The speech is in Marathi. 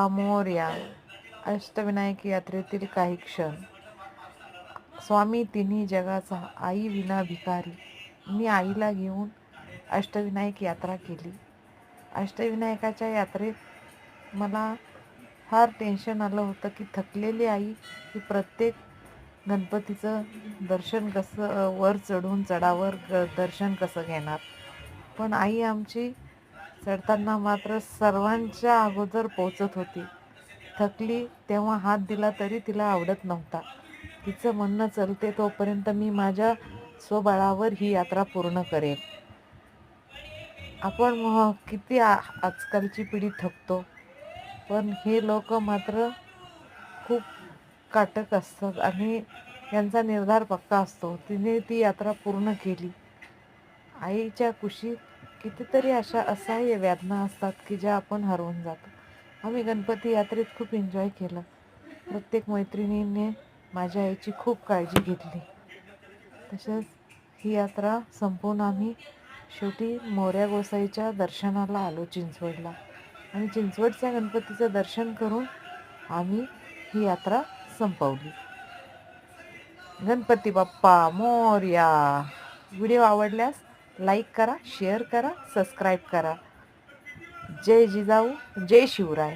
मोरया. अष्टविनायक यात्रेतील काही क्षण. स्वामी तिन्ही जगाचा, आई विना भिकारी. मी आईला घेऊन अष्टविनायक यात्रा केली. अष्टविनायकाच्या यात्रेत मला फार टेन्शन आलं होतं की थकलेली आई ही प्रत्येक गणपतीचं दर्शन कसं, वर चढून चढावर दर्शन कसं घेणार. पण आई आमची चढताना मात्र सर्वांच्या अगोदर पोचत होती. थकली तेव्हा हात दिला तरी तिला आवडत नव्हता. तिचं म्हणणं चलते तोपर्यंत मी माझ्या स्वबळावर ही यात्रा पूर्ण करेन. आपण किती आजकालची पिढी थकतो, पण हे लोक मात्र खूप काटक असतात आणि यांचा निर्धार पक्का असतो. तिने ती यात्रा पूर्ण केली. आईच्या कुशीत कितीतरी अशा असह्य वेदना असतात की ज्या आपण हरवून जातो. आम्ही गणपती यात्रेत खूप एन्जॉय केलं. प्रत्येक मैत्रिणीने माझ्या आईची खूप काळजी घेतली. तसेच ही यात्रा संपवून आम्ही शेवटी मोरया गोसाईच्या दर्शनाला आलो चिंचवडला. आणि चिंचवडच्या गणपतीचं दर्शन करून आम्ही ही यात्रा संपवली. गणपती बाप्पा मोरया. व्हिडिओ आवडल्यास लाईक करा, शेअर करा, सबस्क्राईब करा. जय जिजाऊ, जय शिवराय.